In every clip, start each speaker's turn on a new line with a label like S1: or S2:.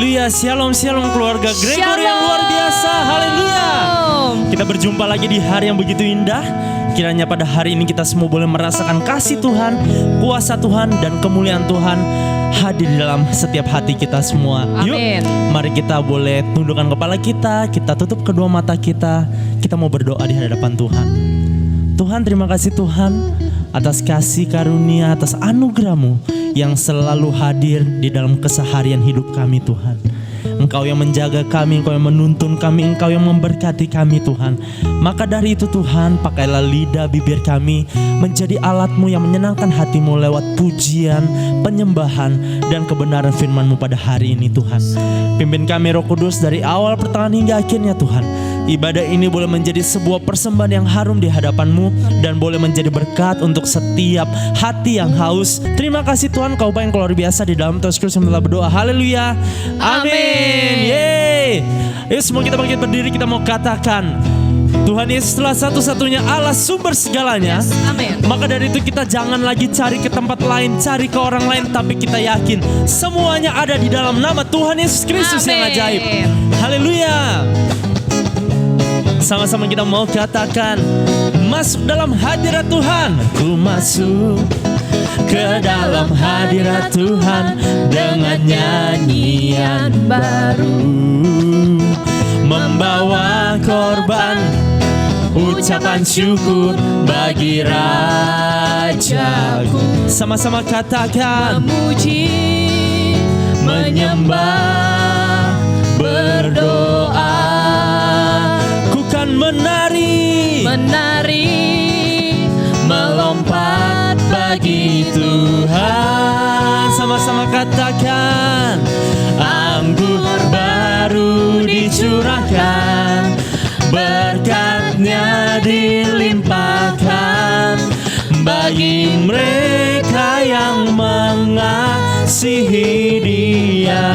S1: Haleluya, shalom keluarga Gregory yang luar biasa. Haleluya. Kita berjumpa lagi di hari yang begitu indah. Kiranya pada hari ini kita semua boleh merasakan kasih Tuhan, kuasa Tuhan, dan kemuliaan Tuhan hadir di dalam setiap hati kita semua. Yuk, mari kita boleh tundukkan kepala kita tutup kedua mata kita mau berdoa di hadapan Tuhan. Tuhan, terima kasih Tuhan atas kasih karunia, atas anugerah-Mu yang selalu hadir di dalam keseharian hidup kami Tuhan. Engkau yang menjaga kami, Engkau yang menuntun kami, Engkau yang memberkati kami Tuhan. Maka dari itu Tuhan, pakailah lidah bibir kami menjadi alat-Mu yang menyenangkan hati-Mu lewat pujian, penyembahan, dan kebenaran firman-Mu pada hari ini Tuhan. Pimpin kami Roh Kudus dari awal pertengahan hingga akhirnya Tuhan. Ibadah ini boleh menjadi sebuah persembahan yang harum di hadapan-Mu dan boleh menjadi berkat untuk setiap hati yang haus. Terima kasih Tuhan, Kau Bapa yang luar biasa. Di dalam Tuhan Yesus telah berdoa. Haleluya. Amin. Yeay. Yuk semua kita bangkit berdiri, kita mau katakan Tuhan Yesuslah satu-satunya Allah sumber segalanya.
S2: Amin.
S1: Maka dari itu kita jangan lagi cari ke tempat lain, cari ke orang lain, tapi kita yakin semuanya ada di dalam nama Tuhan Yesus Kristus yang ajaib. Haleluya. Sama-sama kita mau katakan, masuk dalam hadirat Tuhan. Ku masuk ke dalam hadirat Tuhan dengan nyanyian baru, membawa korban ucapan syukur bagi Rajaku. Sama-sama katakan,
S2: memuji,
S1: menyembah, berdoa. Menari, melompat bagi Tuhan. Sama-sama katakan, anggur baru dicurahkan, berkat-Nya dilimpahkan bagi mereka yang mengasihi Dia.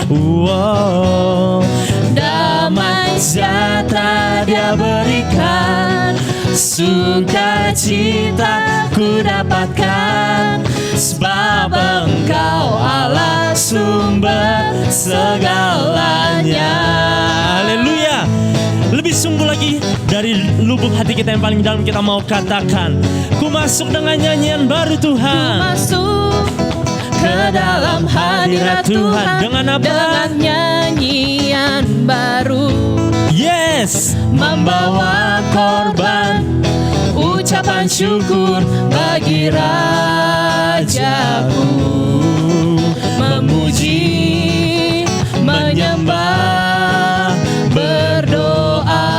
S1: Wow. Damai sejahtera Dia berikan, sukacita ku dapatkan, sebab Engkau Allah sumber segalanya. Haleluya. Lebih sungguh lagi dari lubuk hati kita yang paling dalam, kita mau katakan, ku masuk dengan nyanyian baru Tuhan.
S2: Ku masuk ke dalam hadirat Tuhan
S1: dengan apa?
S2: Dengan nyanyian baru.
S1: Yes.
S2: Membawa korban ucapan syukur bagi Rajaku, memuji, menyembah, berdoa,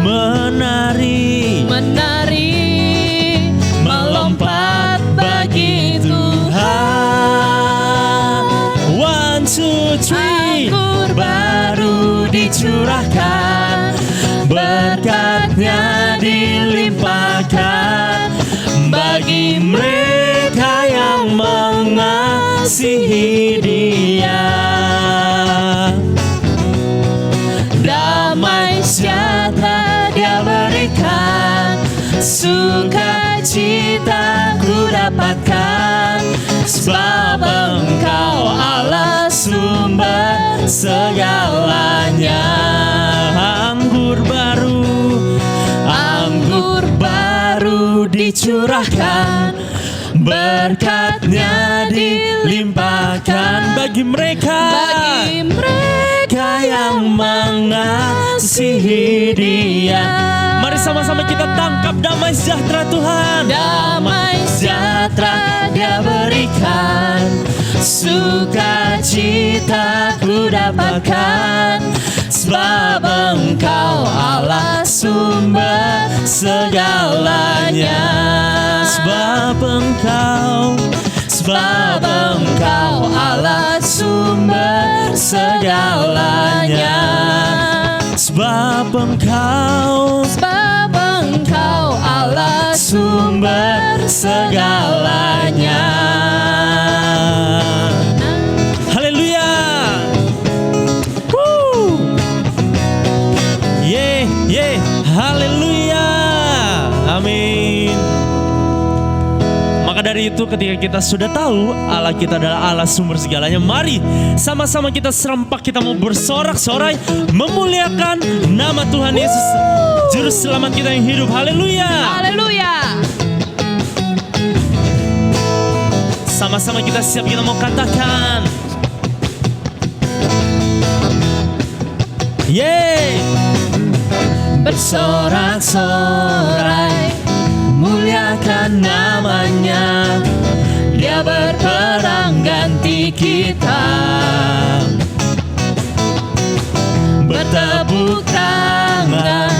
S1: menari,
S2: melompat bagi Tuhan.
S1: 1, 2, 3.
S2: Anggur baru dicurahkan, berkat-Nya dilimpahkan bagi mereka yang mengasihi Dia. Damai sejahtera Dia berikan, sukacita ku dapatkan, sebab Engkau Allah sumber segalanya. Anggur baru dicurahkan, berkat-Nya dilimpahkan bagi mereka yang mengasihi Dia. Mari sama-sama kita tangkap damai sejahtera Tuhan. Damai sejahtera Dia berikan, sukacita ku dapatkan, sebab Engkau Allah sumber segalanya. Sebab Engkau Allah sumber segalanya. Sebab Engkau Allah sumber segalanya. Haleluya. Haleluya. Amin. Maka dari itu
S1: itu ketika kita sudah tahu Allah kita adalah Allah sumber segalanya, mari sama-sama kita serempak, kita mau bersorak-sorai memuliakan nama Tuhan Yesus, Juru Selamat kita yang hidup. Haleluya.
S2: Haleluya.
S1: Sama-sama kita siap, kita mau katakan yeay.
S2: Bersorak-sorai muliakan namanya, Dia berperang ganti kita. Bertepuk tangan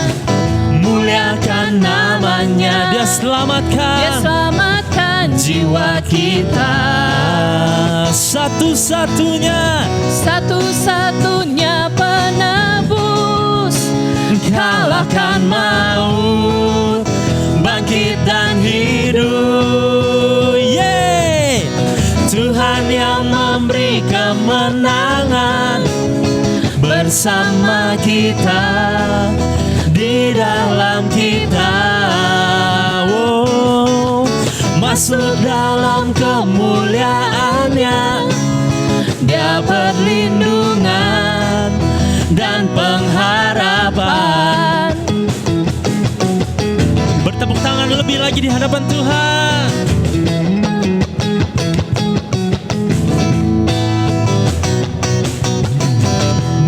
S2: muliakan namanya,
S1: Dia selamatkan,
S2: Dia selamatkan jiwa kita.
S1: Satu-satunya
S2: penebus, kalahkan maut, bangkit dan hidup.
S1: yeay.
S2: Tuhan yang memberi kemenangan bersama kita, di dalam kita.
S1: Oh,
S2: Masuk dalam kemuliaannya, Dia perlindungan dan pengharapan.
S1: bertepuk tangan lebih lagi di hadapan Tuhan.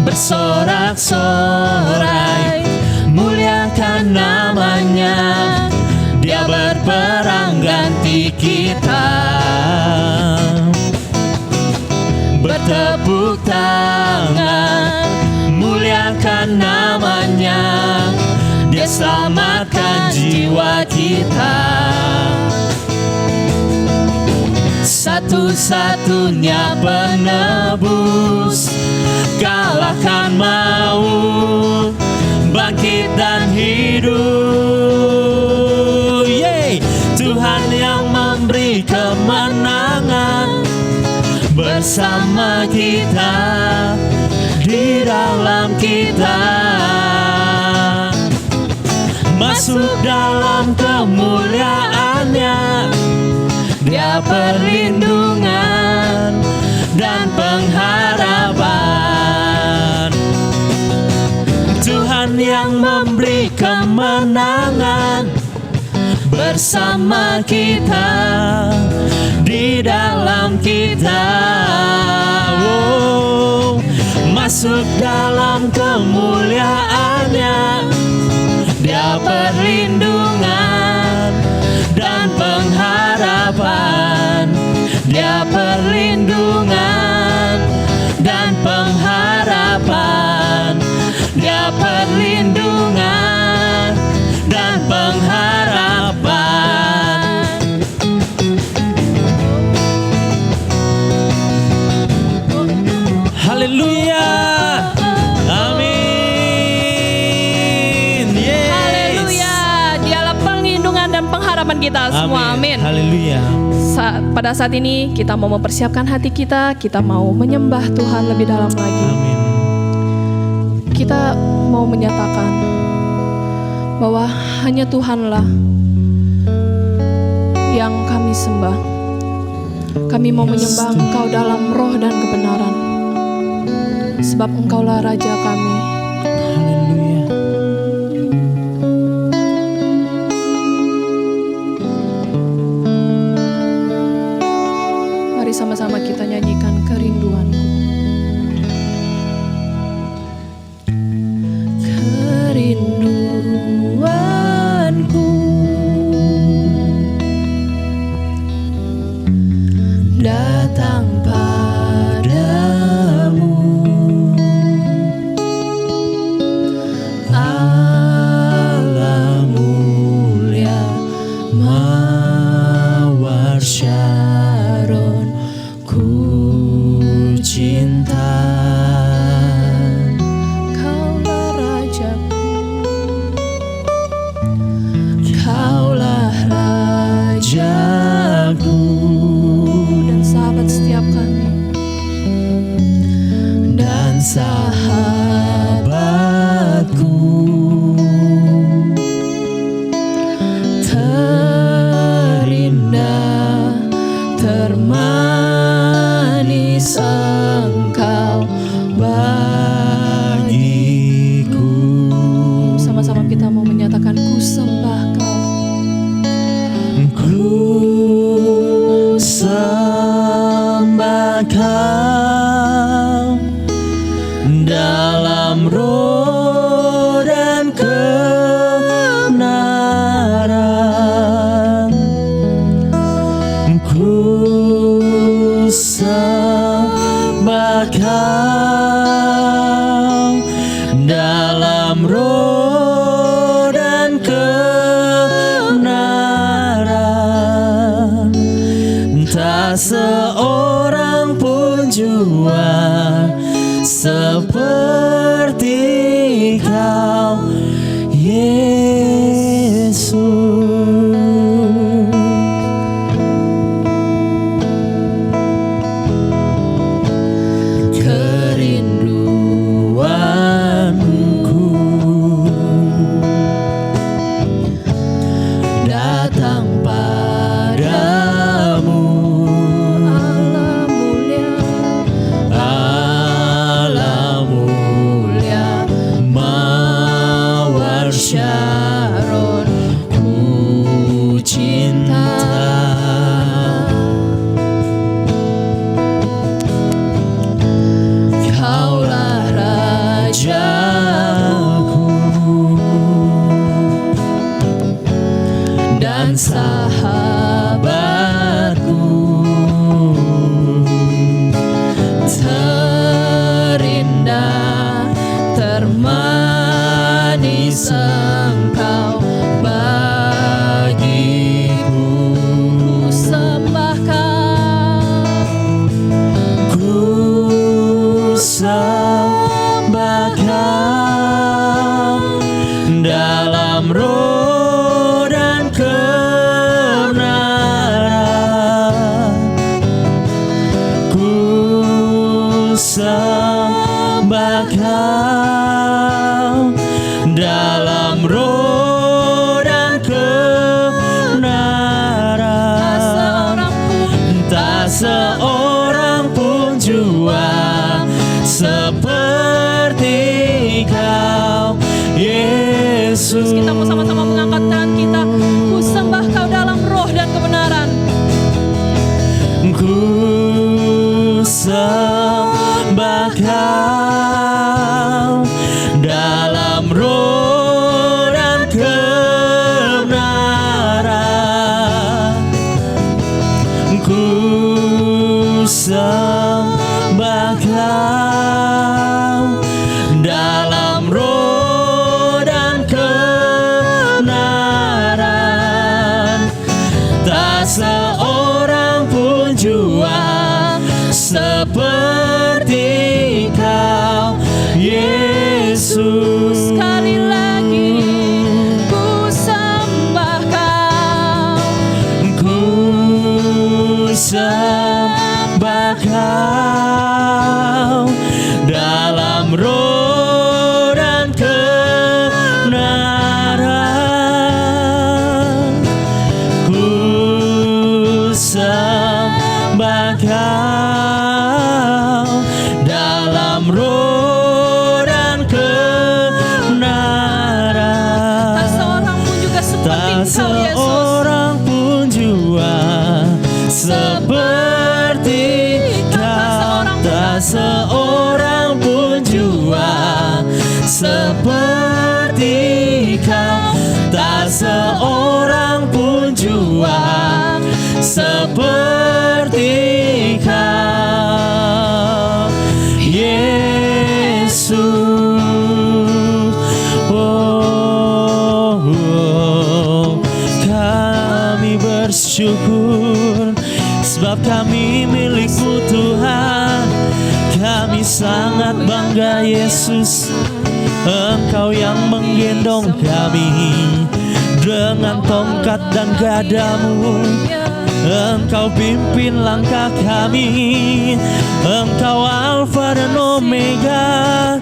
S2: Bersorak-sorai muliakan namanya, Dia berperang ganti kita. Bertepuk tangan muliakan namanya, Dia selamatkan jiwa kita. Satu-satunya penebus, kalahkan maut, bangkit dan hidup.
S1: Yeay.
S2: Tuhan yang memberi kemenangan bersama kita, di dalam kita. Masuk dalam kemuliaannya, Dia perlindungan dan pengharapan. Tuhan yang memberi kemenangan bersama kita, di dalam kita. Oh, masuk dalam kemuliaannya, Dia perlindungan dan pengharapan. Dia perlindungan dan pengharapan. Dia perlindungan dan pengharapan.
S1: Haleluya. Amin. Yes.
S2: Haleluya. Dialah perlindungan dan pengharapan kita semua. Amin.
S1: Haleluya.
S2: Pada saat ini kita mau mempersiapkan hati kita mau menyembah Tuhan lebih dalam lagi.
S1: Amin.
S2: Kita mau menyatakan bahwa hanya Tuhanlah yang kami sembah. Kami mau menyembah Engkau dalam roh dan kebenaran, sebab Engkaulah Raja kami.
S1: Haleluya.
S2: Mari sama-sama kita nyanyikan kerinduanku. Kerinduanku datang padamu, Allah mulia mawar Syaron, ku
S1: Kau Yesus. Kerinduanku datang padamu, Allah mulia, Mawar Syaron, ku cinta. Kaulah Rajaku dan sahabatku, terindah, termanis Engkau bagiku. Ku sembahkan, ku sembahkan dalam roh dan kebenaran. Ku sembahkan dalam roh dan kebenaran. Tak seorang pun jua seperti Kau Yesus.
S2: Kita mau sama-sama mengangkat tangan kita. Ku sembah Kau dalam roh dan kebenaran.
S1: Ku sembah Kau dalam roh dan kebenaran. Ku sembah Kau dalam roh dan kebenaran. Tak seorang pun jua seperti Kau Yesus.
S2: Sekali lagi, ku sembah Kau.
S1: Ku sembah Kau dalam roh dan kebenaran. Ku sembah Kau dalam roh dan kebenaran.
S2: Tak seorang pun juga seperti
S1: Tak
S2: Kau Yesus.
S1: seorang pun jua seperti Kau. Tak seorang pun jua seperti Kau. Tak seorang pun jua seperti Kau Yesus. Kami bersyukur sebab kami milik-Mu Tuhan. Kami sangat bangga Yesus, Engkau yang menggendong kami dengan tongkat dan gadamu. Engkau pimpin langkah kami. Engkau Alfa dan Omega.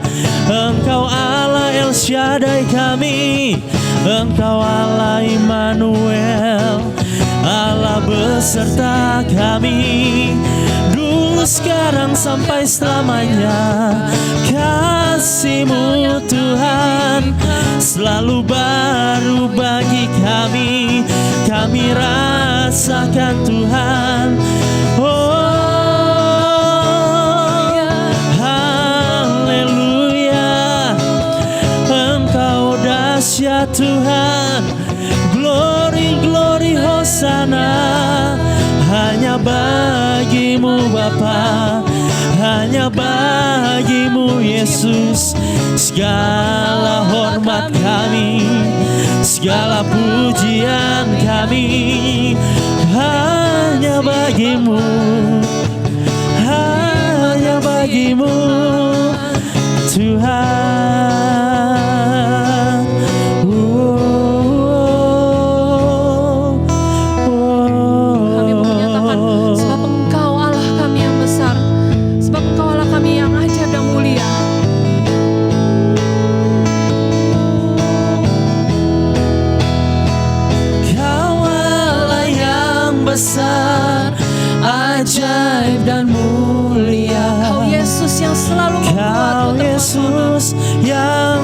S1: Engkau Allah El Shaddai kami. Engkau Allah Immanuel, Allah beserta kami. Dulu, sekarang, sampai selamanya. Kasih-Mu Tuhan selalu baru bagi kami. Kami rasakan Tuhan. Oh, haleluya. Engkau dahsyat Tuhan. Glory, glory, Hosana. Hanya bagi-Mu Bapa, hanya bagi-Mu Yesus. Segala hormat kami, segala pujian kami hanya bagi-Mu, hanya bagi-Mu Tuhan.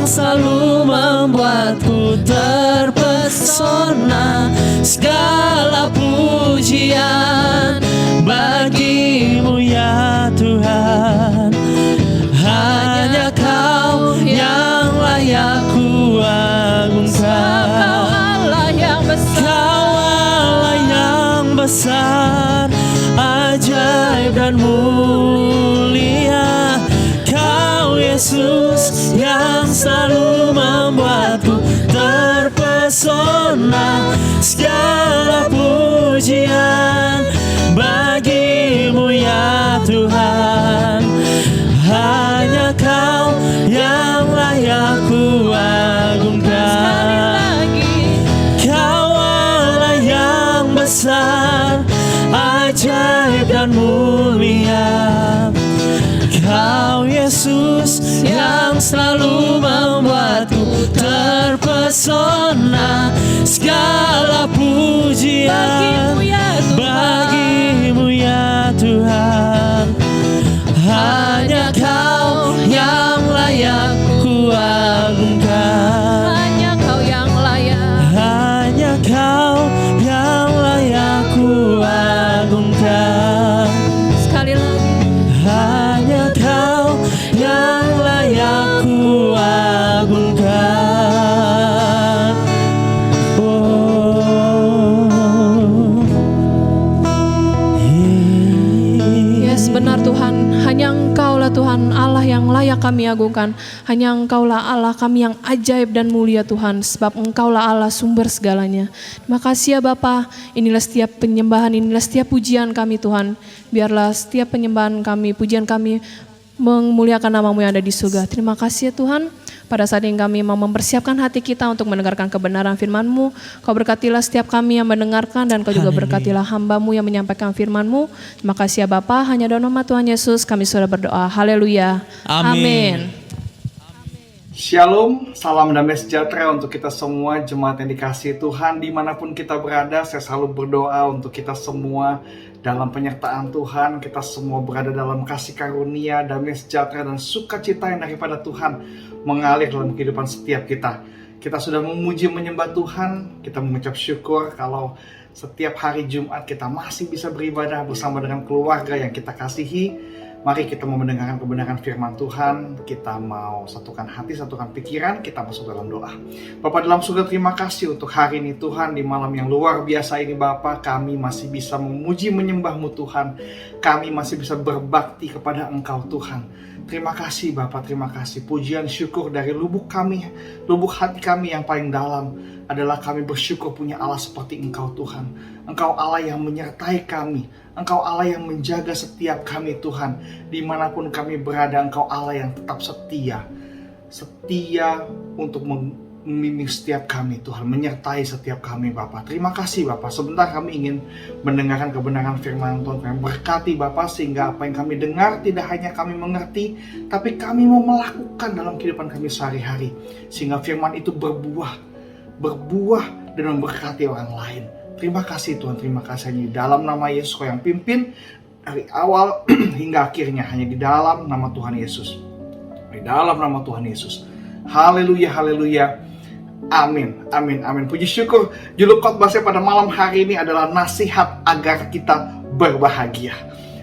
S2: yang selalu membuatku terpesona. Segala pujian
S1: bagimu ya Tuhan. Hanya Kau yang layak ku agungkan.
S2: Kau Allah yang besar,
S1: Kau Allah yang besar, ajaib dan mulia. Kau Yesus yang selalu membuatku terpesona. Segala pujian bagimu ya Tuhan. Hanya Kau yang layak ku agungkan. Kau Allah yang besar, ajaib dan mulia. Kau Yesus yang selalu membuatku terpesona. Segala pujian bagimu ya Tuhan. Hanya Kau yang layak ku agungkan.
S2: hanya Kau yang layak.
S1: Hanya Kau yang layak ku agungkan.
S2: Sekali lagi,
S1: Hanya Kau yang layak ku agungkan.
S2: yes benar Tuhan, hanya Engkaulah Tuhan Allah yang layak kami agungkan. Hanya Engkaulah Allah kami yang ajaib dan mulia Tuhan, sebab Engkaulah Allah sumber segalanya. Terima kasih ya Bapa, inilah setiap penyembahan, inilah setiap pujian kami Tuhan. Biarlah setiap penyembahan kami, pujian kami memuliakan nama-Mu yang ada di surga. Terima kasih ya Tuhan. Pada saat ini kami mau mempersiapkan hati kita untuk mendengarkan kebenaran firman-Mu. Kau berkatilah setiap kami yang mendengarkan, dan Kau juga berkatilah hamba-Mu yang menyampaikan firman-Mu. Terima kasih ya Bapa, hanya dalam nama Tuhan Yesus kami sudah berdoa. Haleluya.
S1: Amin.
S3: Shalom, salam damai sejahtera untuk kita semua jemaat yang dikasihi Tuhan. Dimanapun kita berada, saya selalu berdoa untuk kita semua dalam penyertaan Tuhan. Kita semua berada dalam kasih karunia, damai sejahtera dan sukacita yang daripada Tuhan mengalir dalam kehidupan setiap kita. Kita sudah memuji menyembah Tuhan, kita mengucap syukur kalau setiap hari Jumat kita masih bisa beribadah bersama dengan keluarga yang kita kasihi. Mari kita mau mendengarkan kebenaran firman Tuhan, kita mau satukan hati, satukan pikiran, kita masuk dalam doa. Bapa dalam surga, terima kasih untuk hari ini Tuhan, di malam yang luar biasa ini Bapa, kami masih bisa memuji menyembah-Mu Tuhan, kami masih bisa berbakti kepada Engkau Tuhan. Terima kasih Bapa, terima kasih. Pujian syukur dari lubuk kami, lubuk hati kami yang paling dalam adalah kami bersyukur punya Allah seperti Engkau Tuhan. Engkau Allah yang menyertai kami, Engkau Allah yang menjaga setiap kami Tuhan. Dimanapun kami berada, Engkau Allah yang tetap setia. Setia untuk membimbing setiap kami Tuhan, menyertai setiap kami Bapa. Terima kasih Bapa. Sebentar kami ingin mendengarkan kebenaran firman Tuhan. Kami berkati Bapa, sehingga apa yang kami dengar tidak hanya kami mengerti, tapi kami mau melakukan dalam kehidupan kami sehari-hari. Sehingga firman itu berbuah dan memberkati orang lain. Terima kasih Tuhan, terima kasih hanya di dalam nama Yesus Kau yang pimpin dari awal hingga akhirnya, hanya di dalam nama Tuhan Yesus. Di dalam nama Tuhan Yesus. Haleluya, haleluya. Amin, amin, amin. Puji syukur, judul khotbah saya pada malam hari ini adalah nasihat agar kita berbahagia.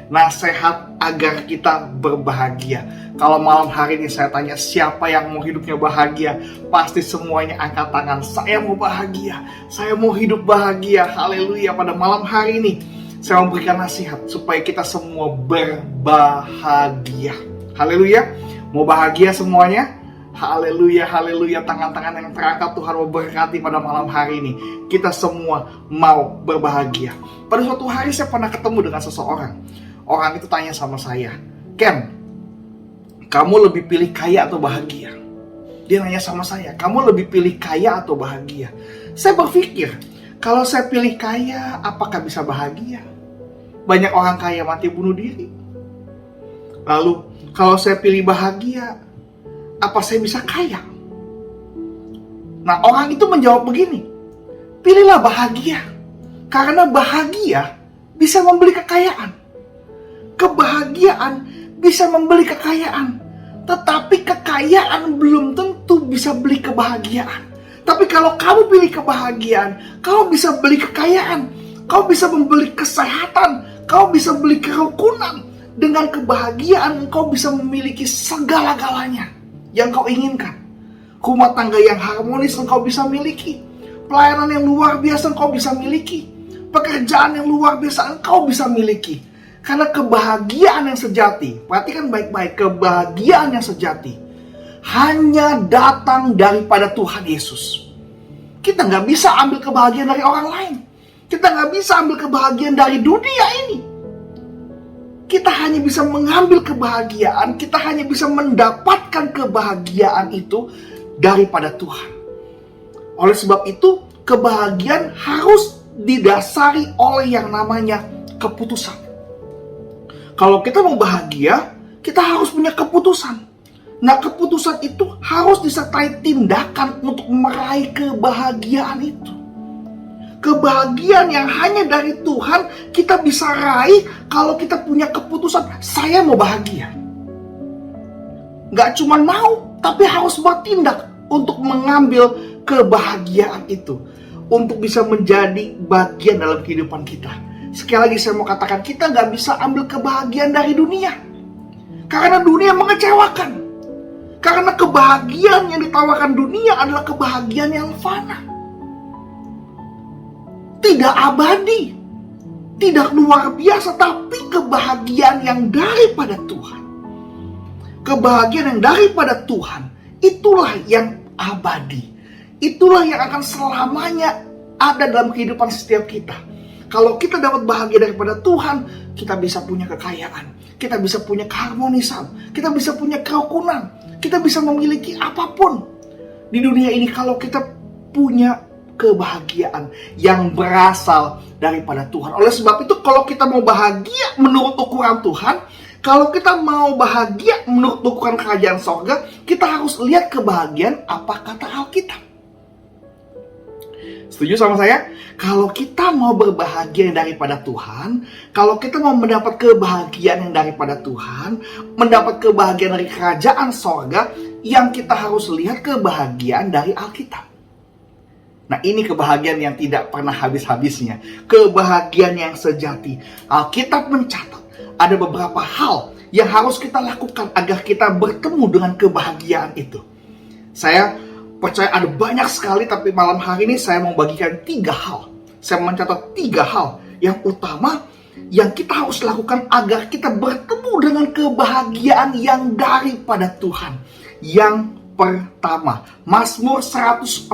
S3: Nasihat agar kita berbahagia. Kalau malam hari ini saya tanya siapa yang mau hidupnya bahagia, pasti semuanya angkat tangan. Saya mau bahagia, saya mau hidup bahagia. Haleluya. Pada malam hari ini saya memberikan nasihat supaya kita semua berbahagia. Haleluya. Mau bahagia semuanya? Haleluya, haleluya. Tangan-tangan yang terangkat Tuhan mau berkati pada malam hari ini. Kita semua mau berbahagia. Pada suatu hari saya pernah ketemu dengan seseorang. Orang itu tanya sama saya, Ken, kamu lebih pilih kaya atau bahagia? Dia nanya sama saya, kamu lebih pilih kaya atau bahagia? Saya berpikir, kalau saya pilih kaya, apakah bisa bahagia? Banyak orang kaya mati bunuh diri. Lalu, kalau saya pilih bahagia, apa saya bisa kaya? Nah, orang itu menjawab begini, pilihlah bahagia. Karena bahagia bisa membeli kekayaan. Kebahagiaan bisa membeli kekayaan. Tetapi kekayaan belum tentu itu bisa beli kebahagiaan. Tapi kalau kamu pilih kebahagiaan, kamu bisa beli kekayaan, kamu bisa membeli kesehatan, kamu bisa beli kerukunan. Dengan kebahagiaan engkau bisa memiliki segala-galanya yang kau inginkan. Rumah tangga yang harmonis engkau bisa miliki. Pelayanan yang luar biasa engkau bisa miliki. Pekerjaan yang luar biasa engkau bisa miliki. Karena kebahagiaan yang sejati, perhatikan baik-baik, kebahagiaan yang sejati hanya datang daripada Tuhan Yesus. Kita nggak bisa ambil kebahagiaan dari orang lain. Kita nggak bisa ambil kebahagiaan dari dunia ini. Kita hanya bisa mengambil kebahagiaan, kita hanya bisa mendapatkan kebahagiaan itu daripada Tuhan. Oleh sebab itu, kebahagiaan harus didasari oleh yang namanya keputusan. Kalau kita mau bahagia, kita harus punya keputusan. Nah, keputusan itu harus disertai tindakan untuk meraih kebahagiaan itu. Kebahagiaan yang hanya dari Tuhan kita bisa raih kalau kita punya keputusan, saya mau bahagia. Gak cuma mau, tapi harus bertindak untuk mengambil kebahagiaan itu. Untuk bisa menjadi bagian dalam kehidupan kita. Sekali lagi saya mau katakan, kita gak bisa ambil kebahagiaan dari dunia. Karena dunia mengecewakan. Karena kebahagiaan yang ditawarkan dunia adalah kebahagiaan yang fana. Tidak abadi, tidak luar biasa, tapi kebahagiaan yang daripada Tuhan. Kebahagiaan yang daripada Tuhan, itulah yang abadi. Itulah yang akan selamanya ada dalam kehidupan setiap kita. Kalau kita dapat bahagia daripada Tuhan, kita bisa punya kekayaan, kita bisa punya keharmonisan, kita bisa punya kerukunan, kita bisa memiliki apapun di dunia ini kalau kita punya kebahagiaan yang berasal daripada Tuhan. Oleh sebab itu, kalau kita mau bahagia menurut ukuran Tuhan, kalau kita mau bahagia menurut ukuran kerajaan sorga, kita harus lihat kebahagiaan apa kata Alkitab. Setuju sama saya? Kalau kita mau berbahagia daripada Tuhan, kalau kita mau mendapat kebahagiaan yang daripada Tuhan, mendapat kebahagiaan dari kerajaan sorga, yang kita harus lihat kebahagiaan dari Alkitab. Nah, ini kebahagiaan yang tidak pernah habis-habisnya. Kebahagiaan yang sejati. Alkitab mencatat ada beberapa hal yang harus kita lakukan agar kita bertemu dengan kebahagiaan itu. Saya percaya ada banyak sekali, tapi malam hari ini saya mau bagikan 3 hal. Saya mencatat 3 hal yang utama yang kita harus lakukan agar kita bertemu dengan kebahagiaan yang daripada Tuhan. Yang pertama, Mazmur 114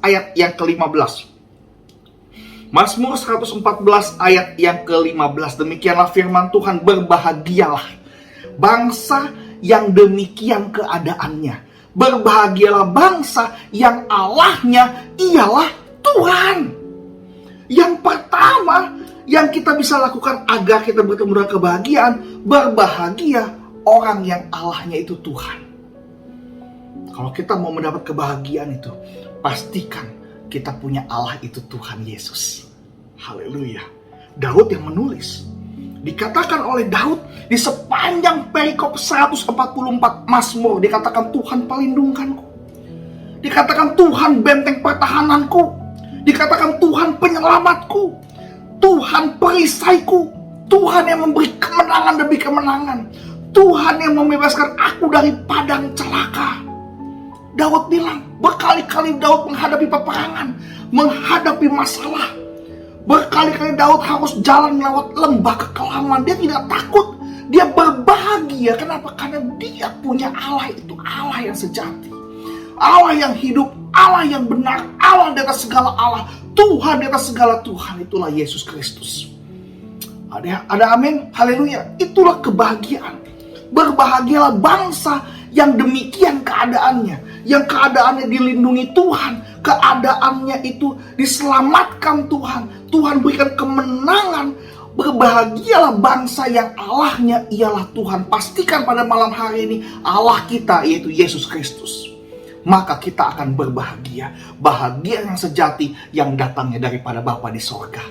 S3: ayat yang ke-15. Mazmur 114 ayat yang ke-15. Demikianlah firman Tuhan, berbahagialah bangsa yang demikian keadaannya. Berbahagialah bangsa yang Allahnya ialah Tuhan. Yang pertama yang kita bisa lakukan agar kita bertemu dengan kebahagiaan, berbahagia orang yang Allahnya itu Tuhan. Kalau kita mau mendapat kebahagiaan itu, pastikan kita punya Allah itu Tuhan Yesus. Haleluya. Daud yang menulis. Dikatakan oleh Daud di sepanjang perikop 144 Mazmur, dikatakan Tuhan pelindungkanku. Dikatakan Tuhan benteng pertahananku. Dikatakan Tuhan penyelamatku. Tuhan perisaiku. Tuhan yang memberi kemenangan demi kemenangan. Tuhan yang membebaskan aku dari padang celaka. Daud bilang, berkali-kali Daud menghadapi peperangan, menghadapi masalah. Berkali-kali Daud harus jalan melewat lembah kekelaman. Dia tidak takut, dia berbahagia. Kenapa? Karena dia punya Allah itu, Allah yang sejati, Allah yang hidup, Allah yang benar, Allah di atas segala Allah, Tuhan di atas segala Tuhan. Itulah Yesus Kristus. Ada amin? Haleluya. Itulah kebahagiaan. Berbahagialah bangsa yang demikian keadaannya, yang keadaannya dilindungi Tuhan, keadaannya itu diselamatkan Tuhan, Tuhan berikan kemenangan. Berbahagialah bangsa yang Allahnya ialah Tuhan. Pastikan pada malam hari ini Allah kita yaitu Yesus Kristus. Maka kita akan berbahagia. Bahagia yang sejati yang datangnya daripada Bapa di sorga,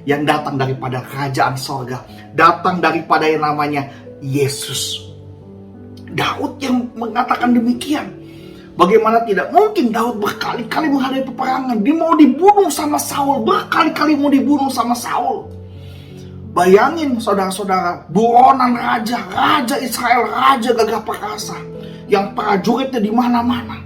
S3: yang datang daripada kerajaan sorga, datang daripada yang namanya Yesus. Daud yang mengatakan demikian. Bagaimana tidak mungkin Daud berkali-kali menghadapi peperangan. Dia mau dibunuh sama Saul, berkali-kali mau dibunuh sama Saul. Bayangin saudara-saudara, buronan raja Israel, raja gagah perkasa, yang prajuritnya di mana-mana.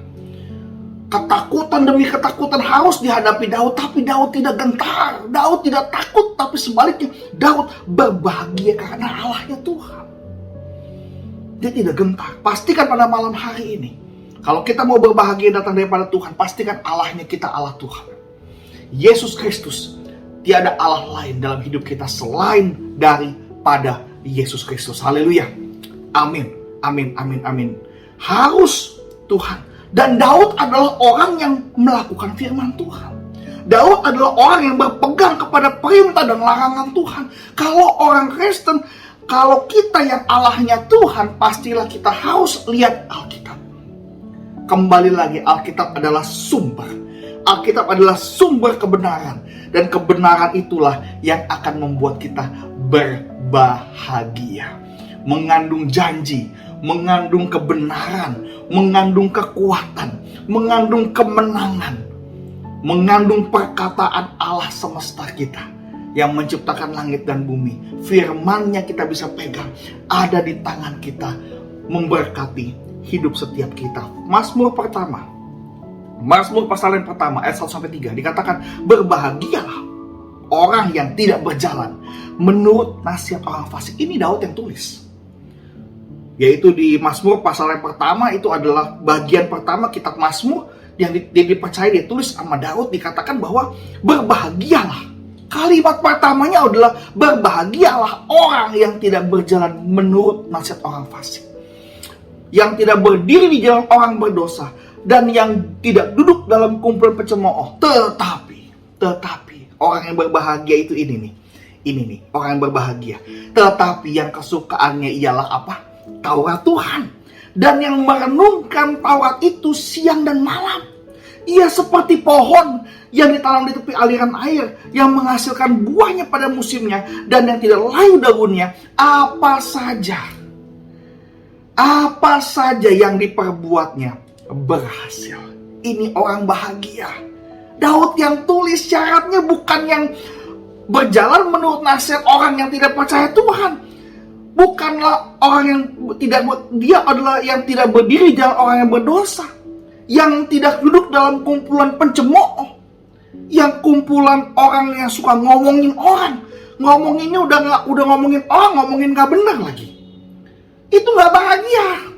S3: Ketakutan demi ketakutan harus dihadapi Daud, tapi Daud tidak gentar, Daud tidak takut, tapi sebaliknya Daud berbahagia karena Allahnya Tuhan. Dia tidak gentar. Pastikan pada malam hari ini, kalau kita mau berbahagia datang daripada Tuhan, pastikan Allahnya kita Allah Tuhan. Yesus Kristus. Tiada Allah lain dalam hidup kita selain daripada Yesus Kristus. Haleluya. Amin. Amin. Amin. Amin. Harus Tuhan. Dan Daud adalah orang yang melakukan firman Tuhan. Daud adalah orang yang berpegang kepada perintah dan larangan Tuhan. Kalau orang Kristen, kalau kita yang Allahnya Tuhan, pastilah kita harus lihat Alkitab. Kembali lagi, Alkitab adalah sumber. Alkitab adalah sumber kebenaran. Dan kebenaran itulah yang akan membuat kita berbahagia. Mengandung janji, mengandung kebenaran, mengandung kekuatan, mengandung kemenangan, mengandung perkataan Allah semesta kita yang menciptakan langit dan bumi. Firman-Nya kita bisa pegang, ada di tangan kita, memberkati hidup setiap kita. Mazmur pasal yang pertama ayat 1-3 dikatakan, berbahagialah orang yang tidak berjalan menurut nasihat orang fasik. Ini Daud yang tulis. Yaitu di Mazmur pasal yang pertama, itu adalah bagian pertama kitab Mazmur yang dipercaya ditulis sama Daud. Dikatakan bahwa berbahagialah. Kalimat pertamanya adalah berbahagialah orang yang tidak berjalan menurut nasihat orang fasik, yang tidak berdiri di jalan orang berdosa, dan yang tidak duduk dalam kumpulan pencemooh. Tetapi orang yang berbahagia itu ini nih orang yang berbahagia. Tetapi yang kesukaannya ialah apa? Taurat Tuhan. Dan yang merenungkan Taurat itu siang dan malam. Ia seperti pohon yang ditanam di tepi aliran air, yang menghasilkan buahnya pada musimnya, dan yang tidak layu daunnya. Apa saja yang diperbuatnya berhasil. Ini orang bahagia. Daud yang tulis, syaratnya bukan yang berjalan menurut nasihat orang yang tidak percaya Tuhan. Bukanlah orang yang dia adalah yang tidak berdiri jalan orang yang berdosa, yang tidak duduk dalam kumpulan pencemooh, yang kumpulan orang yang suka ngomongin orang. Ngomonginnya udah ngomongin orang, ngomongin gak benar lagi. Itu gak bahagia.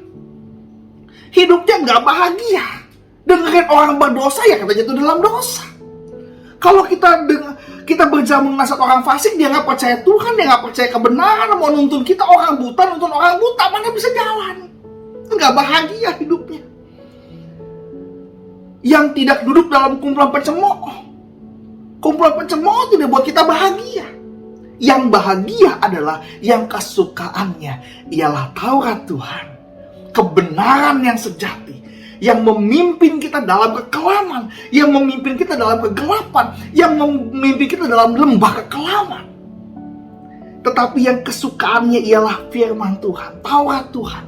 S3: Hidupnya gak bahagia. Dengerin orang berdosa, ya katanya itu dalam dosa. Kalau kita berjalan nasihat orang fasik, dia gak percaya Tuhan, dia gak percaya kebenaran, mau nuntun kita orang buta, mana bisa jalan. Gak bahagia hidupnya. Yang tidak duduk dalam kumpulan pencemooh. Kumpulan pencemooh tidak buat kita bahagia. Yang bahagia adalah yang kesukaannya ialah Taurat Tuhan. Kebenaran yang sejati, yang memimpin kita dalam kekelaman, yang memimpin kita dalam kegelapan, yang memimpin kita dalam lembah kekelaman. Tetapi yang kesukaannya ialah firman Tuhan, Taurat Tuhan.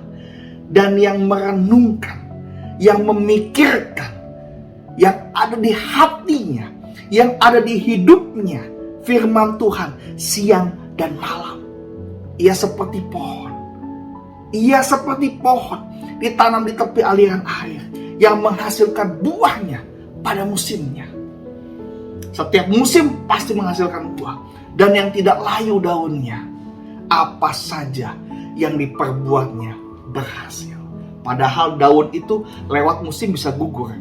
S3: Dan yang merenungkan, yang memikirkan, yang ada di hatinya, yang ada di hidupnya, firman Tuhan siang dan malam. Ia seperti pohon. Ia seperti pohon ditanam di tepi aliran air, yang menghasilkan buahnya pada musimnya. Setiap musim pasti menghasilkan buah. Dan yang tidak layu daunnya. Apa saja yang diperbuatnya berhasil. Padahal daun itu lewat musim bisa gugur.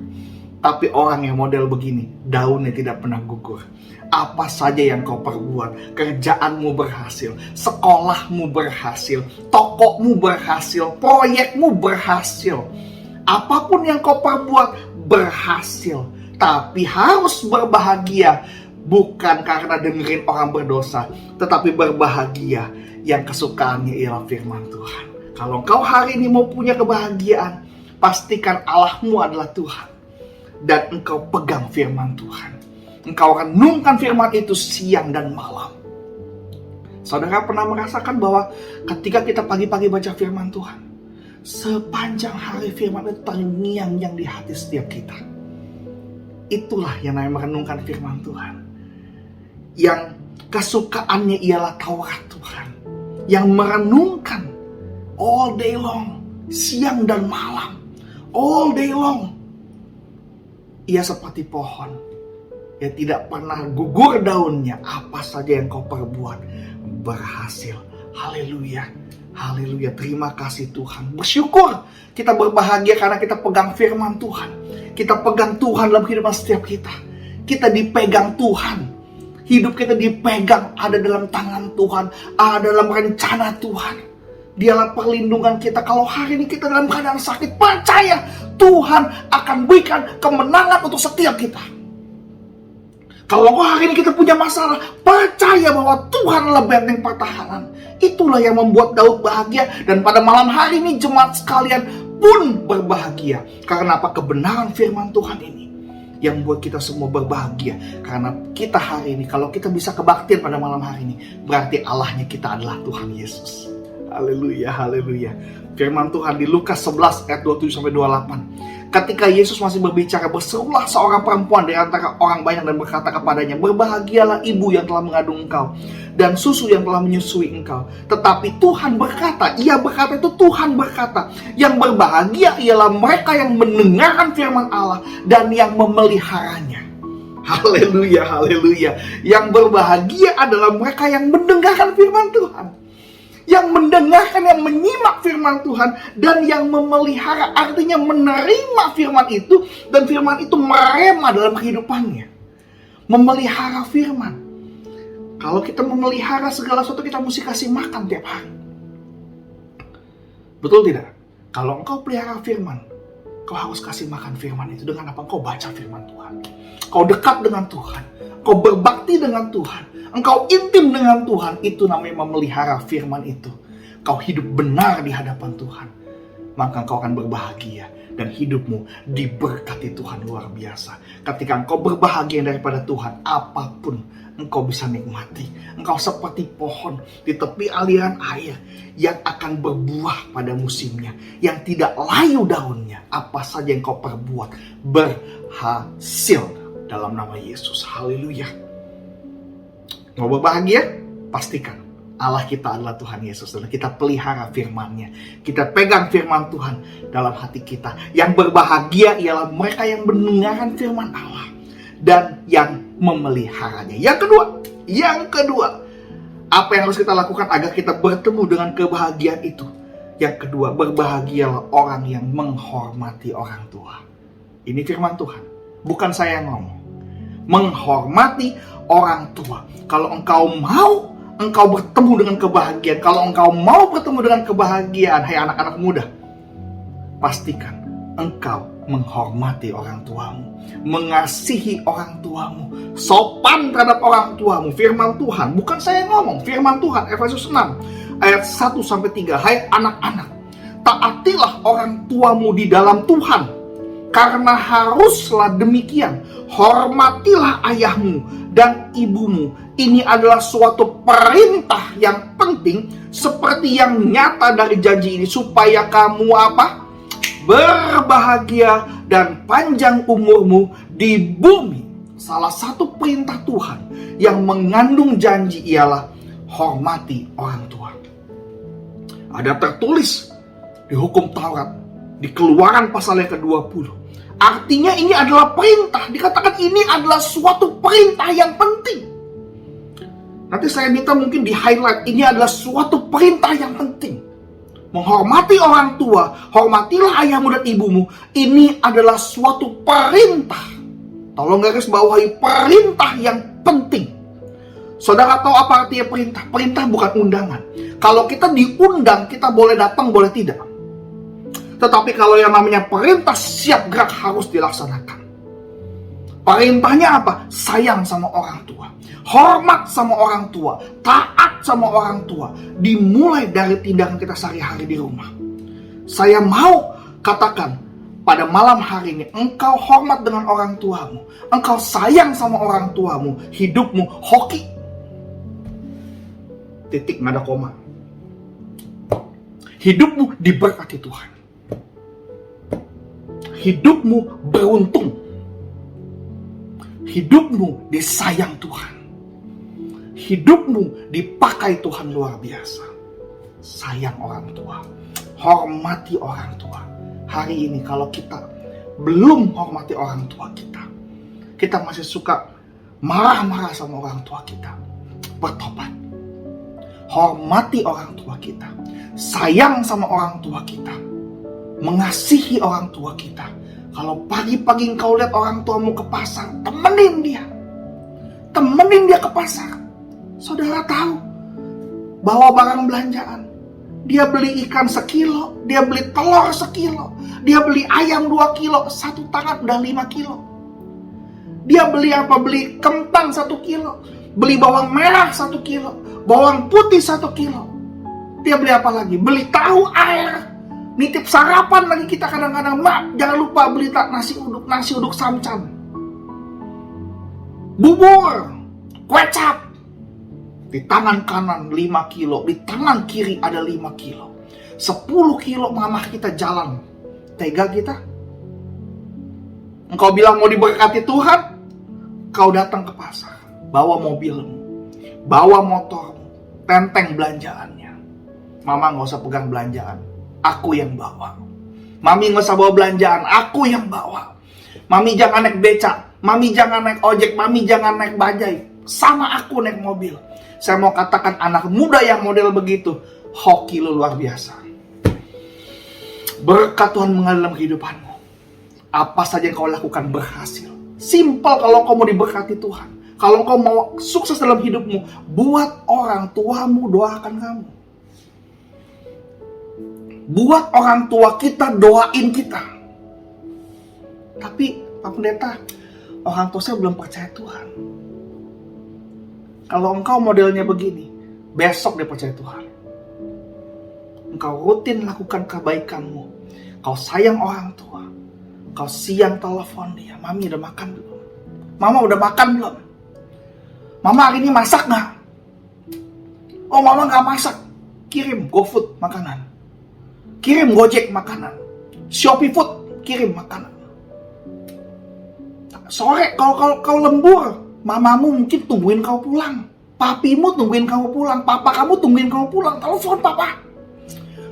S3: Tapi orang yang model begini, daunnya tidak pernah gugur. Apa saja yang kau perbuat, kerjaanmu berhasil, sekolahmu berhasil, tokomu berhasil, proyekmu berhasil. Apapun yang kau perbuat berhasil. Tapi harus berbahagia, bukan karena dengerin orang berdosa, tetapi berbahagia yang kesukaannya ialah firman Tuhan. Kalau engkau hari ini mau punya kebahagiaan, pastikan Allahmu adalah Tuhan. Dan engkau pegang firman Tuhan. Engkau akan renungkan firman itu siang dan malam. Saudara pernah merasakan bahwa ketika kita pagi-pagi baca firman Tuhan, Sepanjang hari firman itu terngiang-ngiang di hati setiap kita. Itulah yang namanya merenungkan firman Tuhan. Yang kesukaannya ialah Taurat Tuhan. Yang merenungkan all day long, siang dan malam, all day long. Ia seperti pohon yang tidak pernah gugur daunnya. Apa saja yang kau perbuat berhasil. Haleluya. Haleluya, terima kasih Tuhan. Bersyukur kita berbahagia karena kita pegang firman Tuhan. Kita pegang Tuhan dalam kehidupan setiap kita. Kita dipegang Tuhan. Hidup kita dipegang, ada dalam tangan Tuhan, ada dalam rencana Tuhan. Dialah perlindungan kita. Kalau hari ini kita dalam keadaan sakit, percaya Tuhan akan berikan kemenangan untuk setiap kita. Kalau hari ini kita punya masalah, percaya bahwa Tuhan adalah benteng pertahanan. Itulah yang membuat Daud bahagia. Dan pada malam hari ini jemaat sekalian pun berbahagia. Karena apa? Kebenaran firman Tuhan ini yang membuat kita semua berbahagia. Karena kita hari ini, kalau kita bisa kebaktian pada malam hari ini, berarti Allahnya kita adalah Tuhan Yesus. Haleluya, haleluya. Firman Tuhan di Lukas 11 ayat 27-28. Ketika Yesus masih berbicara, berserulah seorang perempuan di antara orang banyak dan berkata kepadanya, berbahagialah ibu yang telah mengandung engkau dan susu yang telah menyusui engkau. Tetapi Tuhan berkata, ia berkata itu Tuhan berkata, yang berbahagia ialah mereka yang mendengarkan firman Allah dan yang memeliharanya. Haleluya, haleluya. Yang berbahagia adalah mereka yang mendengarkan firman Tuhan. Yang mendengarkan, yang menyimak firman Tuhan, dan yang memelihara, artinya menerima firman itu, dan firman itu merema dalam kehidupannya. Memelihara firman. Kalau kita memelihara segala sesuatu, kita mesti kasih makan tiap hari. Betul tidak? Kalau engkau pelihara firman, kau harus kasih makan firman itu. Dengan apa? Engkau baca firman Tuhan. Kau dekat dengan Tuhan. Kau berbakti dengan Tuhan. Engkau intim dengan Tuhan, itu namanya memelihara firman itu. Kau hidup benar di hadapan Tuhan, maka engkau akan berbahagia dan hidupmu diberkati Tuhan luar biasa. Ketika engkau berbahagia daripada Tuhan, apapun engkau bisa nikmati. Engkau seperti pohon di tepi aliran air yang akan berbuah pada musimnya, yang tidak layu daunnya. Apa saja yang kau perbuat berhasil dalam nama Yesus. Haleluya. Mau berbahagia? Pastikan Allah kita adalah Tuhan Yesus. Dan kita pelihara firman-Nya. Kita pegang firman Tuhan dalam hati kita. Yang berbahagia ialah mereka yang mendengarkan firman Allah dan yang memeliharanya. Yang kedua, apa yang harus kita lakukan agar kita bertemu dengan kebahagiaan itu? Yang kedua, berbahagialah orang yang menghormati orang tua. Ini firman Tuhan, bukan saya yang ngomong. Menghormati orang tua. Kalau engkau mau engkau bertemu dengan kebahagiaan, kalau engkau mau bertemu dengan kebahagiaan, hai anak-anak muda, pastikan engkau menghormati orang tuamu, mengasihi orang tuamu, sopan terhadap orang tuamu. Firman Tuhan, bukan saya yang ngomong, firman Tuhan, Efesus 6 ayat 1-3. Hai anak-anak, taatilah orang tuamu di dalam Tuhan, karena haruslah demikian. Hormatilah ayahmu dan ibumu. Ini adalah suatu perintah yang penting, seperti yang nyata dari janji ini, supaya kamu apa? Berbahagia dan panjang umurmu di bumi. Salah satu perintah Tuhan yang mengandung janji ialah hormati orang tua. Ada tertulis di hukum Taurat, di Keluaran pasal yang ke-20. Artinya ini adalah perintah. Dikatakan ini adalah suatu perintah yang penting. Nanti saya minta mungkin di highlight. Ini adalah suatu perintah yang penting. Menghormati orang tua. Hormatilah ayahmu dan ibumu. Ini adalah suatu perintah. Tolong garis bawahi, perintah yang penting. Saudara tahu apa artinya perintah? Perintah bukan undangan. Kalau kita diundang, kita boleh datang, boleh tidak. Tetapi kalau yang namanya perintah, siap gerak, harus dilaksanakan. Perintahnya apa? Sayang sama orang tua, hormat sama orang tua, taat sama orang tua. Dimulai dari tindakan kita sehari-hari di rumah. Saya mau katakan pada malam hari ini, engkau hormat dengan orang tuamu, engkau sayang sama orang tuamu, hidupmu hoki. Titik, nggak ada koma. Hidupmu diberkati Tuhan. hidupmu beruntung. Hidupmu disayang Tuhan. Hidupmu dipakai Tuhan luar biasa. Sayang orang tua, hormati orang tua. Hari ini kalau kita belum hormati orang tua kita masih suka marah-marah sama orang tua kita, bertobat. Hormati orang tua kita, sayang sama orang tua kita, mengasihi orang tua kita. Kalau pagi-pagi engkau lihat orang tuamu ke pasar, temenin dia ke pasar. Saudara tahu, bawa barang belanjaan. Dia beli ikan 1 kilo, dia beli telur 1 kilo, dia beli ayam 2 kilo, satu tangan udah 5 kilo. Dia beli apa? Beli kentang 1 kilo, beli bawang merah 1 kilo, bawang putih 1 kilo. Dia beli apa lagi? Beli tahu, air, nitip sarapan lagi kita kadang-kadang. Mak, jangan lupa beli nasi uduk samcan, bubur, kecap. Di tangan kanan 5 kilo, di tangan kiri ada 5 kilo. 10 kilo mamah kita jalan. Tega kita? Engkau bilang mau diberkati Tuhan, kau datang ke pasar, bawa mobilmu, bawa motormu, tenteng belanjaannya. Mama gak usah pegang belanjaan, aku yang bawa. Mami gak usah bawa belanjaan, aku yang bawa. Mami jangan naik becak, mami jangan naik ojek, mami jangan naik bajai. Sama aku naik mobil. Saya mau katakan anak muda yang model begitu, hoki lu luar biasa. Berkat Tuhan mengalir dalam kehidupanmu. Apa saja yang kau lakukan berhasil. Simpel kalau kau mau diberkati Tuhan. Kalau kau mau sukses dalam hidupmu, buat orang tuamu doakan kamu. Buat orang tua kita doain kita. Tapi Pak Pendeta, orang tua saya belum percaya Tuhan. Kalau engkau modelnya begini, besok dia percaya Tuhan. Engkau rutin lakukan kebaikanmu. Kau sayang orang tua. Kau siang telepon dia. Mami udah makan belum? Mama udah makan belum? Mama hari ini masak gak? Oh, mama gak masak. Kirim GoFood makanan. Kirim Gojek makanan. Shopee Food kirim makanan. Sore kalau kau lembur, mamamu mungkin tungguin kau pulang. Papimu tungguin kamu pulang. Papa kamu tungguin kamu pulang. Telepon papa.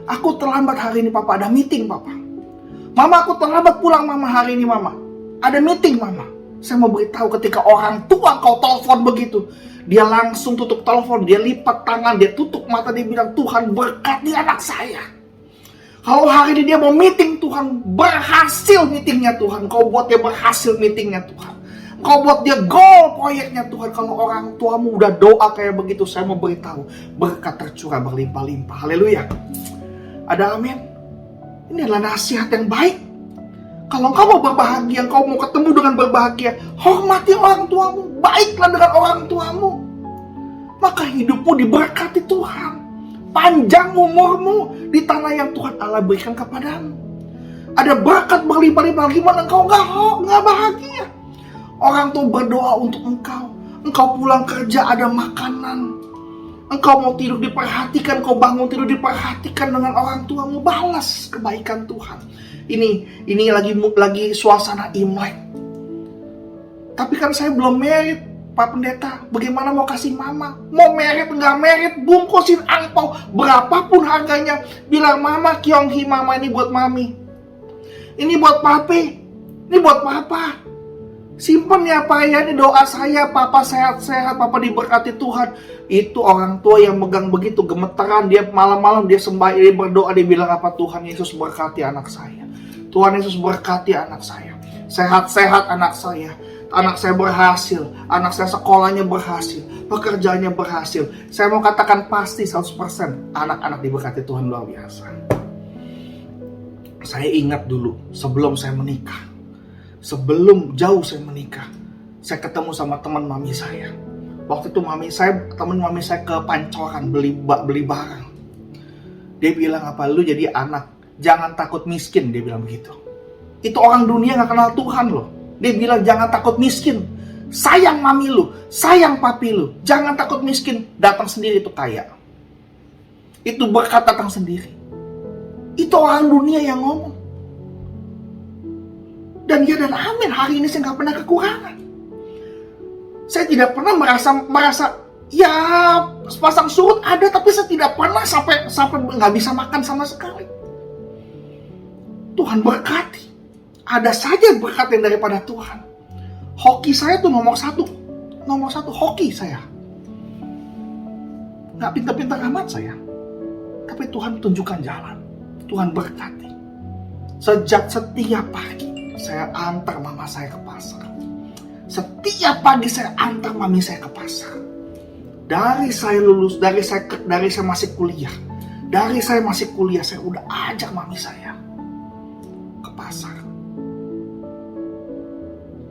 S3: Aku terlambat hari ini papa. Ada meeting papa. Mama, aku terlambat pulang mama hari ini mama. Ada meeting mama. Saya mau beritahu ketika orang tua kau telepon begitu, dia langsung tutup telepon. Dia lipat tangan. Dia tutup mata. Dia bilang, Tuhan berkati anak saya. Kalau hari ini dia mau meeting, Tuhan berhasil meetingnya Tuhan. Kau buat dia berhasil meetingnya Tuhan. Kau buat dia goal proyeknya Tuhan. Kalau orang tuamu udah doa kayak begitu, saya mau beritahu, berkat tercurah berlimpah-limpah. Haleluya. Ada amin. Ini adalah nasihat yang baik. Kalau kau mau berbahagia, kau mau ketemu dengan berbahagia, hormati orang tuamu, baiklah dengan orang tuamu. Maka hidupmu diberkati Tuhan. Panjang umurmu di tanah yang Tuhan Allah berikan kepadamu. Ada berkat berlimpah-limpah. Gimana engkau nggak bahagia? Orang tua berdoa untuk engkau. Engkau pulang kerja ada makanan. Engkau mau tidur diperhatikan. Kau bangun tidur diperhatikan dengan orang tuamu. Balas kebaikan Tuhan. Ini lagi suasana Imlek. Tapi kan saya belum married, Pak Pendeta. Bagaimana mau kasih mama? Mau married nggak married, bungkusin angpau berapapun harganya. Bilang, mama, Kyonghi, mama ini buat mami. Ini buat papi. Ini buat papa. Simpen ya Pak ya, ini doa saya, papa sehat-sehat, papa diberkati Tuhan. Itu orang tua yang megang begitu, gemeteran, dia malam-malam dia sembah, dia berdoa, dia bilang apa? Tuhan Yesus berkati anak saya. Tuhan Yesus berkati anak saya. Sehat-sehat anak saya. Anak saya berhasil, anak saya sekolahnya berhasil, pekerjaannya berhasil. Saya mau katakan pasti 100% anak-anak diberkati Tuhan luar biasa. Saya ingat dulu sebelum saya menikah. Sebelum jauh saya menikah, saya ketemu sama teman mami saya. Waktu itu teman mami saya ke Pancoran beli barang. Dia bilang apa? Lu jadi anak, jangan takut miskin, dia bilang begitu. Itu orang dunia gak kenal Tuhan loh. Dia bilang jangan takut miskin. Sayang mami lu, sayang papi lu. Jangan takut miskin, datang sendiri itu kaya. Itu berkat datang sendiri. Itu orang dunia yang ngomong. Dan ya dan amin, hari ini saya nggak pernah kekurangan. Saya tidak pernah merasa ya sepasang surut ada, tapi saya tidak pernah sampai nggak bisa makan sama sekali. Tuhan berkati. Ada saja berkat yang daripada Tuhan. Hoki saya tuh nomor satu hoki saya. Nggak pintar-pintar amat saya, tapi Tuhan tunjukkan jalan. Tuhan berkati. Setiap pagi saya antar mama saya ke pasar. Setiap pagi saya antar mami saya ke pasar. Dari saya lulus, dari saya masih kuliah. Dari saya masih kuliah, saya udah ajak mami saya ke pasar.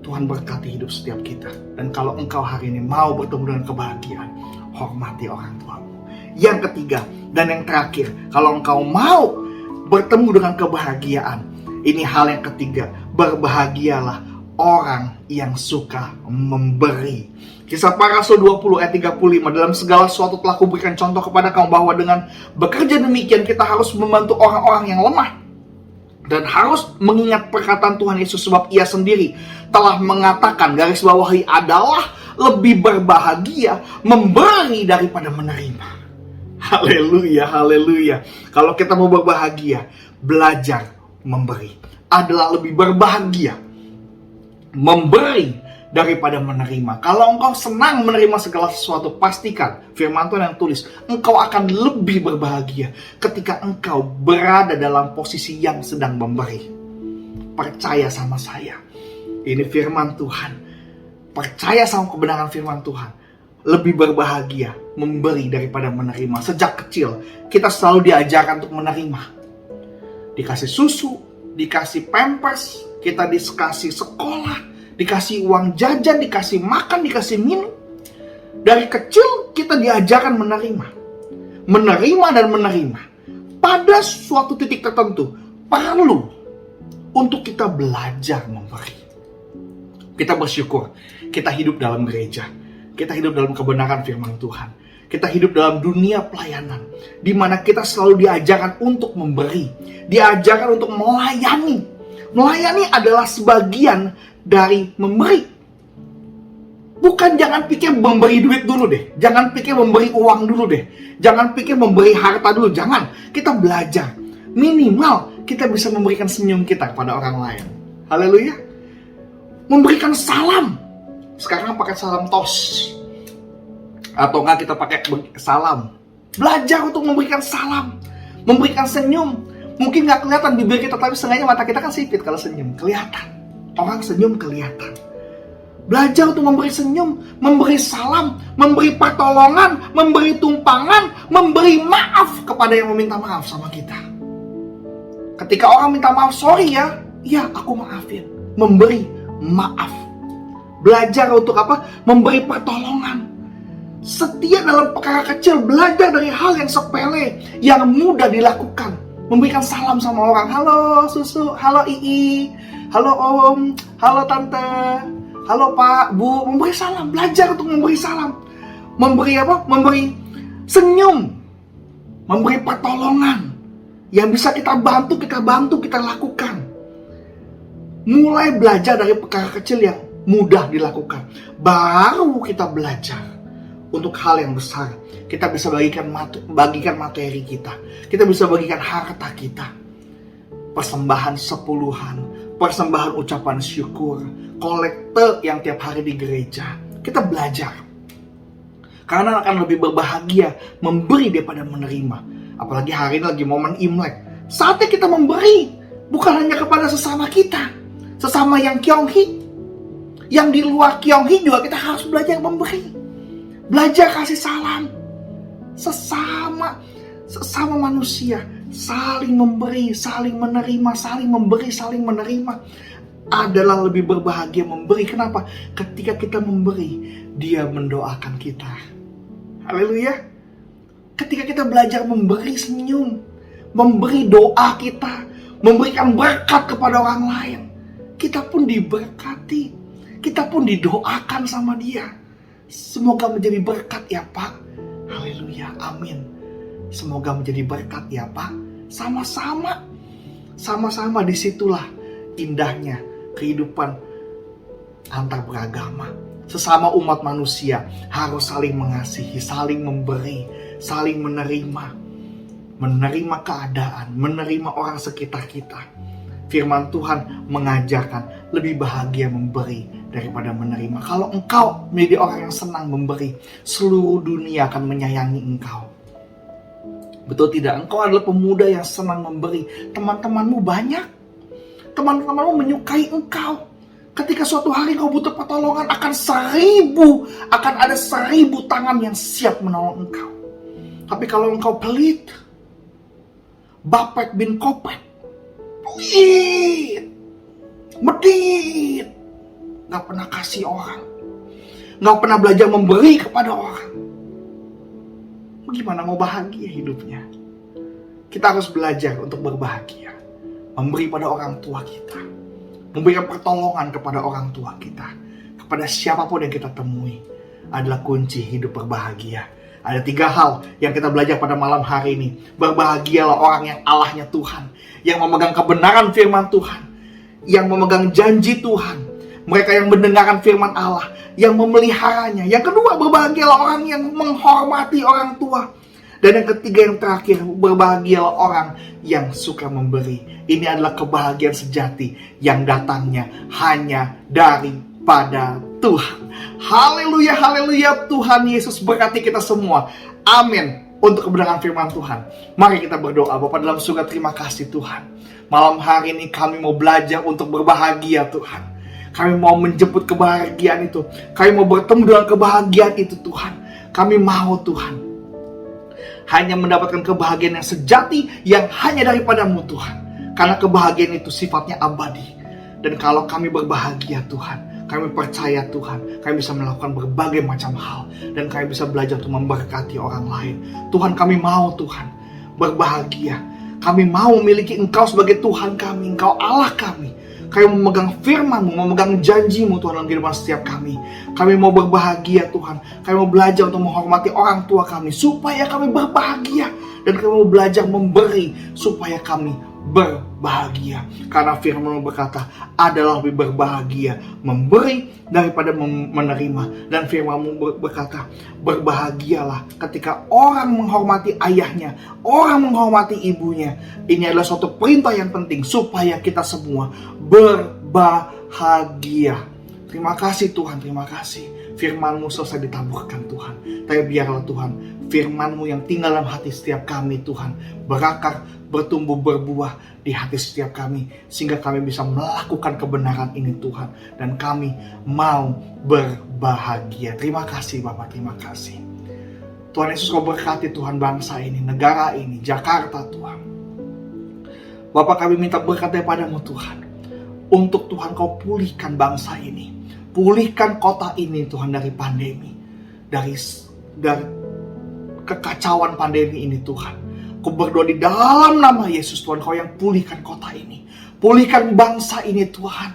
S3: Tuhan berkati hidup setiap kita. Dan kalau engkau hari ini mau bertemu dengan kebahagiaan, hormati orang tuamu. Yang ketiga dan yang terakhir, kalau engkau mau bertemu dengan kebahagiaan, ini hal yang ketiga, berbahagialah orang yang suka memberi. Kisah Para Rasul 20 ayat 35, dalam segala sesuatu telah kuberikan contoh kepada kamu bahwa dengan bekerja demikian kita harus membantu orang-orang yang lemah. Dan harus mengingat perkataan Tuhan Yesus, sebab ia sendiri telah mengatakan, garis bawahi adalah lebih berbahagia memberi daripada menerima. Haleluya, haleluya. Kalau kita mau berbahagia, belajar memberi. Adalah lebih berbahagia memberi daripada menerima. Kalau engkau senang menerima segala sesuatu, pastikan firman Tuhan yang tulis, engkau akan lebih berbahagia ketika engkau berada dalam posisi yang sedang memberi. Percaya sama saya, ini firman Tuhan. Percaya sama kebenaran firman Tuhan. Lebih berbahagia memberi daripada menerima. Sejak kecil kita selalu diajarkan untuk menerima. Dikasih susu, dikasih pampers, kita dikasih sekolah, dikasih uang jajan, dikasih makan, dikasih minum. Dari kecil kita diajarkan menerima. Menerima dan menerima. Pada suatu titik tertentu perlu untuk kita belajar memberi. Kita bersyukur kita hidup dalam gereja. Kita hidup dalam kebenaran firman Tuhan. Kita hidup dalam dunia pelayanan, di mana kita selalu diajarkan untuk memberi. Diajarkan untuk melayani. Melayani adalah sebagian dari memberi. Bukan jangan pikir memberi duit dulu deh. Jangan pikir memberi uang dulu deh. Jangan pikir memberi harta dulu. Jangan. Kita belajar. Minimal kita bisa memberikan senyum kita kepada orang lain. Haleluya. Memberikan salam. Sekarang pakai salam tos. Atau enggak kita pakai salam. Belajar untuk memberikan salam. Memberikan senyum. Mungkin gak kelihatan bibir kita, tapi setengahnya mata kita kan sipit kalau senyum. Kelihatan. Orang senyum kelihatan. Belajar untuk memberi senyum, memberi salam, memberi pertolongan, memberi tumpangan, memberi maaf kepada yang meminta maaf sama kita. Ketika orang minta maaf, sorry ya, aku maafin. Memberi maaf. Belajar untuk apa? Memberi pertolongan. Setia dalam perkara kecil, belajar dari hal yang sepele, yang mudah dilakukan. Memberikan salam sama orang. Halo susu, halo Ii, halo Om, halo Tante, halo Pak, Bu. Memberi salam, belajar untuk memberi salam. Memberi apa? Memberi senyum. Memberi pertolongan. Yang bisa kita bantu, kita lakukan. Mulai belajar dari perkara kecil yang mudah dilakukan. Baru kita belajar untuk hal yang besar. Kita bisa bagikan materi kita. Kita bisa bagikan harta kita. Persembahan sepuluhan, persembahan ucapan syukur, kolekte yang tiap hari di gereja. Kita belajar. Karena akan lebih berbahagia memberi daripada menerima. Apalagi hari ini lagi momen Imlek. Saatnya kita memberi. Bukan hanya kepada sesama kita. Sesama yang Kyonghi. Yang di luar Kyonghi juga kita harus belajar memberi. Belajar kasih salam. Sesama manusia. Saling memberi, saling menerima, saling memberi, saling menerima. Adalah lebih berbahagia memberi. Kenapa? Ketika kita memberi, Dia mendoakan kita. Haleluya. Ketika kita belajar memberi senyum, memberi doa kita, memberikan berkat kepada orang lain, kita pun diberkati. Kita pun didoakan sama Dia. Semoga menjadi berkat ya Pak. Haleluya, amin. Semoga menjadi berkat ya Pak. Sama-sama disitulah indahnya kehidupan antar beragama. Sesama umat manusia harus saling mengasihi, saling memberi, saling menerima keadaan, menerima orang sekitar kita. Firman Tuhan mengajarkan lebih bahagia memberi daripada menerima. Kalau engkau menjadi orang yang senang memberi, seluruh dunia akan menyayangi engkau. Betul tidak? Engkau adalah pemuda yang senang memberi. Teman-temanmu banyak. Teman-temanmu menyukai engkau. Ketika suatu hari kau butuh pertolongan, akan ada 1000 tangan yang siap menolong engkau. Tapi kalau engkau pelit, bapek bin kopek, medit, gak pernah kasih orang, gak pernah belajar memberi kepada orang, bagaimana mau bahagia hidupnya? Kita harus belajar untuk berbahagia, memberi pada orang tua kita, memberikan pertolongan kepada orang tua kita, kepada siapapun yang kita temui, adalah kunci hidup berbahagia. Ada 3 hal yang kita belajar pada malam hari ini. Berbahagialah orang yang Allahnya Tuhan, yang memegang kebenaran firman Tuhan, yang memegang janji Tuhan, mereka yang mendengarkan firman Allah, yang memeliharanya. Yang kedua, berbahagialah orang yang menghormati orang tua. Dan yang ketiga, yang terakhir, berbahagialah orang yang suka memberi. Ini adalah kebahagiaan sejati yang datangnya hanya daripada Tuhan. Haleluya, haleluya. Tuhan Yesus berkati kita semua. Amin. Untuk kebenaran firman Tuhan, mari kita berdoa. Bapa dalam surga, terima kasih Tuhan. Malam hari ini kami mau belajar untuk berbahagia Tuhan. Kami mau menjemput kebahagiaan itu. Kami mau bertemu dengan kebahagiaan itu Tuhan. Kami mau Tuhan hanya mendapatkan kebahagiaan yang sejati, yang hanya daripadamu Tuhan. Karena kebahagiaan itu sifatnya abadi. Dan kalau kami berbahagia Tuhan, kami percaya Tuhan, kami bisa melakukan berbagai macam hal. Dan kami bisa belajar untuk memberkati orang lain. Tuhan, kami mau Tuhan berbahagia. Kami mau memiliki Engkau sebagai Tuhan kami, Engkau Allah kami. Kami memegang firman-Mu, memegang janji-Mu Tuhan dalam kehidupan setiap kami. Kami mau berbahagia Tuhan. Kami mau belajar untuk menghormati orang tua kami supaya kami berbahagia. Dan kami mau belajar memberi supaya kami berbahagia. Karena firman-Mu berkata, adalah lebih berbahagia memberi daripada menerima. Dan firman-Mu berkata, berbahagialah ketika orang menghormati ayahnya, orang menghormati ibunya. Ini adalah suatu perintah yang penting supaya kita semua berbahagia. Terima kasih Tuhan, terima kasih. Firman-Mu selesai ditaburkan Tuhan. Tapi biarlah Tuhan, firman-Mu yang tinggal dalam hati setiap kami Tuhan, berakar, bertumbuh, berbuah di hati setiap kami. Sehingga kami bisa melakukan kebenaran ini Tuhan. Dan kami mau berbahagia. Terima kasih Bapak, terima kasih. Tuhan Yesus, Kau berkati Tuhan bangsa ini, negara ini, Jakarta Tuhan. Bapak, kami minta berkat daripada-Mu Tuhan. Untuk Tuhan Kau pulihkan bangsa ini. Pulihkan kota ini Tuhan dari pandemi. Dari kekacauan pandemi ini Tuhan. Ku berdoa di dalam nama Yesus Tuhan, Kau yang pulihkan kota ini. Pulihkan bangsa ini Tuhan.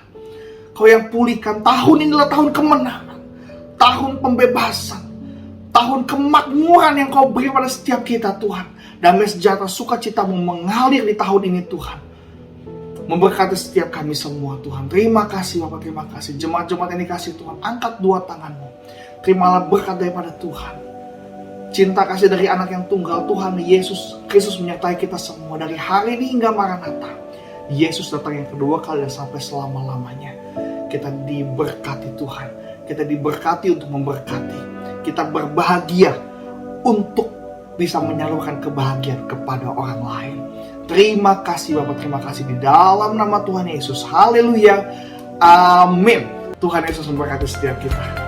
S3: Kau yang pulihkan. Tahun ini adalah tahun kemenangan. Tahun pembebasan. Tahun kemakmuran yang Kau beri pada setiap kita Tuhan. Damai sejahtera sukacita-Mu mengalir di tahun ini Tuhan. Memberkati setiap kami semua Tuhan. Terima kasih Bapak, terima kasih. Jemaat-jemaat yang dikasih Tuhan, angkat 2 tangan-Mu. Terimalah berkat daripada Tuhan. Cinta kasih dari anak yang tunggal Tuhan Yesus Kristus menyertai kita semua. Dari hari ini hingga Maranatha, Yesus datang yang kedua kali dan sampai selama-lamanya. Kita diberkati Tuhan. Kita diberkati untuk memberkati. Kita berbahagia untuk bisa menyalurkan kebahagiaan kepada orang lain. Terima kasih Bapak, terima kasih di dalam nama Tuhan Yesus. Haleluya. Amin. Tuhan Yesus memberkati setiap kita.